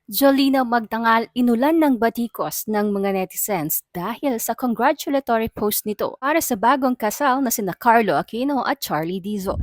Jolina Magdangal inulan ng batikos ng mga netizens dahil sa congratulatory post nito para sa bagong kasal na sina Carlo Aquino at Charlie Dizon.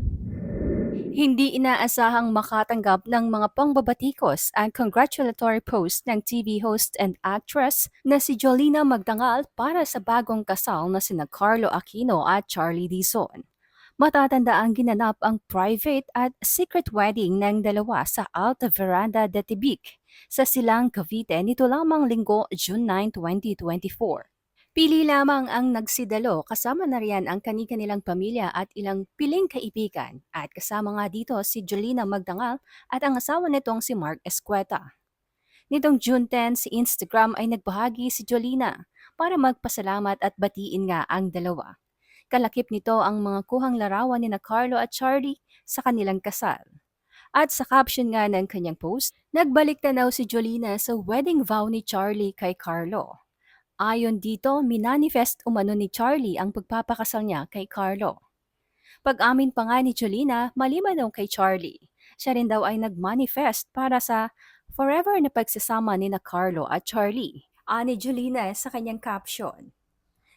Hindi inaasahang makatanggap ng mga pangbabatikos ang congratulatory post ng TV host and actress na si Jolina Magdangal para sa bagong kasal na sina Carlo Aquino at Charlie Dizon. Matatanda ang ginanap ang private at secret wedding ng dalawa sa Alta Veranda de Tibic sa Silang, Cavite nito lamang linggo, June 9, 2024. Pili lamang ang nagsidalo kasama na riyan ang kani-kanilang pamilya at ilang piling kaibigan at kasama nga dito si Jolina Magdangal at ang asawa nitong si Mark Escueta. Nitong June 10 si Instagram ay nagbahagi si Jolina para magpasalamat at batiin nga ang dalawa. Kalakip nito ang mga kuhang larawan ni na Carlo at Charlie sa kanilang kasal. At sa caption nga ng kanyang post, nagbalik tanaw si Jolina sa wedding vow ni Charlie kay Carlo. Ayon dito, minanifest umano ni Charlie ang pagpapakasal niya kay Carlo. Pag-amin pa nga ni Jolina, maliban daw kay Charlie. Siya rin daw ay nag-manifest para sa forever na pagsasama ni na Carlo at Charlie. Ani Jolina sa kanyang caption.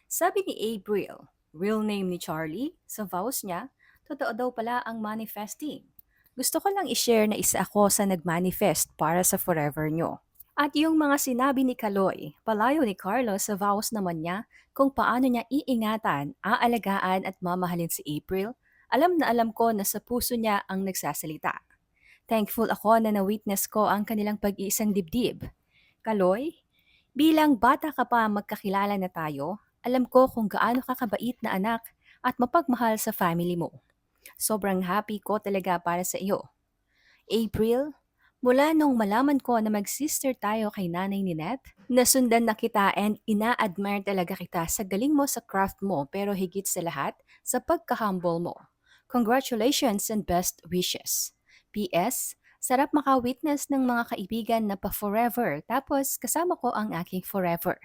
Sabi ni April, real name ni Charlie, sa vows niya, totoo daw pala ang manifesting. Gusto ko lang i-share na isa ako sa nag-manifest para sa forever nyo. At yung mga sinabi ni Kaloy, palayo ni Carlos sa vows naman niya kung paano niya iingatan, aalagaan at mamahalin si April, alam na alam ko na sa puso niya ang nagsasalita. Thankful ako na na-witness ko ang kanilang pag-iisang dibdib. Kaloy, bilang bata ka pa magkakilala na tayo, alam ko kung gaano ka kabait na anak at mapagmahal sa family mo. Sobrang happy ko talaga para sa iyo. April, mula nung malaman ko na mag-sister tayo kay Nanay Ninette, nasundan na kita and ina-admire talaga kita sa galing mo sa craft mo pero higit sa lahat, sa pagka-humble mo. Congratulations and best wishes. PS, sarap maka-witness ng mga kaibigan na pa-forever tapos kasama ko ang aking forever.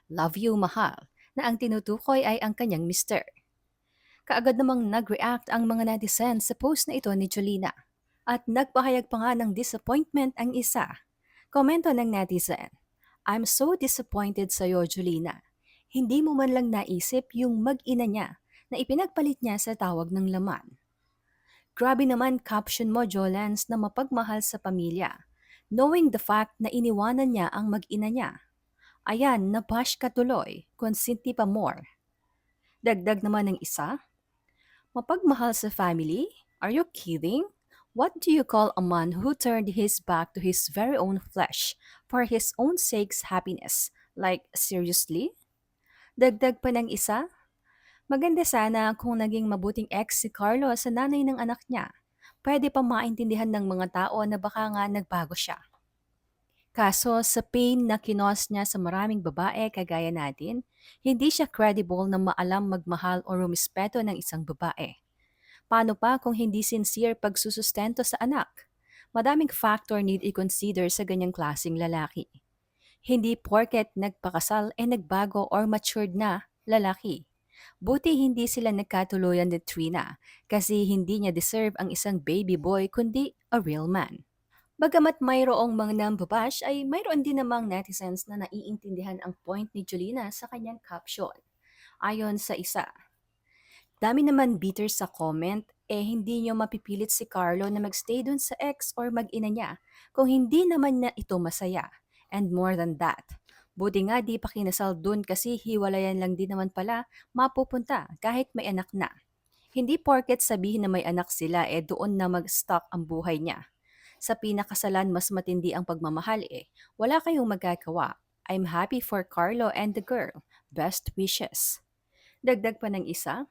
Love you, mahal, na ang tinutukoy ay ang kanyang mister. Kaagad namang nag-react ang mga netizens sa post na ito ni Jolina. At nagpahayag pa nga ng disappointment ang isa. Komento ng netizen, I'm so disappointed sa'yo, Jolina. Hindi mo man lang naisip yung mag-ina niya na ipinagpalit niya sa tawag ng laman. Grabe naman caption mo, Jolans, na mapagmahal sa pamilya. Knowing the fact na iniwanan niya ang mag-ina niya. Ayan, nabash ka tuloy, konsinti pa more. Dagdag naman ng isa, mapagmahal sa family? Are you kidding? What do you call a man who turned his back to his very own flesh for his own sake's happiness? Like, seriously? Dagdag pa ng isa, maganda sana kung naging mabuting ex si Carlo sa nanay ng anak niya. Pwede pa maintindihan ng mga tao na baka nga nagbago siya. Kaso sa pain na kinos niya sa maraming babae kagaya natin, hindi siya credible na maalam magmahal o rumispeto ng isang babae. Paano pa kung hindi sincere pagsusustento sa anak? Madaming factor need i-consider sa ganyang klasing lalaki. Hindi porket nagpakasal ay nagbago or matured na lalaki. Buti hindi sila nagkatuluyan ni Trina kasi hindi niya deserve ang isang baby boy kundi a real man. Bagamat mayroong mga nambabash ay mayroon din namang netizens na naiintindihan ang point ni Julina sa kanyang caption. Ayon sa isa, dami naman bitter sa comment, hindi nyo mapipilit si Carlo na magstay dun sa ex or mag-ina niya kung hindi naman na ito masaya. And more than that, buti nga di pa kinasal dun kasi hiwalayan lang din naman pala mapupunta kahit may anak na. Hindi porket sabihin na may anak sila doon na mag-stuck ang buhay niya. Sa pinakasalan mas matindi ang pagmamahal wala kayong magagawa. I'm happy for Carlo and the girl. Best wishes. Dagdag pa ng isa,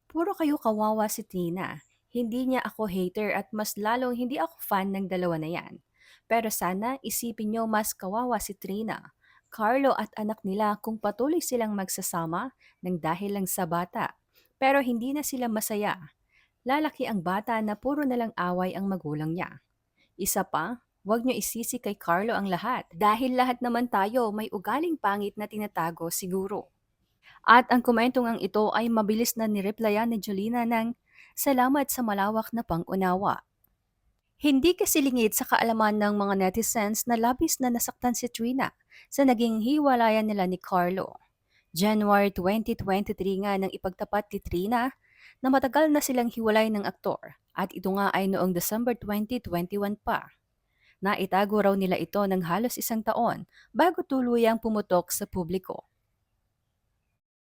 puro kayo kawawa si Tina. Hindi niya ako hater at mas lalong hindi ako fan ng dalawa na yan. Pero sana isipin niyo mas kawawa si Trina, Carlo at anak nila kung patuloy silang magsasama ng dahil lang sa bata. Pero hindi na sila masaya. Lalaki ang bata na puro na lang away ang magulang niya. Isa pa, huwag niyo isisi kay Carlo ang lahat dahil lahat naman tayo may ugaling pangit na tinatago siguro. At ang komentong ang ito ay mabilis na nireplyan ni Jolina ng salamat sa malawak na pangunawa. Hindi kasi lingid sa kaalaman ng mga netizens na labis na nasaktan si Trina sa naging hiwalayan nila ni Carlo. January 2023 nga nang ipagtapat ni Trina na matagal na silang hiwalay ng aktor at ito nga ay noong December 2021 pa. Naitago raw nila ito ng halos isang taon bago tuluyang pumutok sa publiko.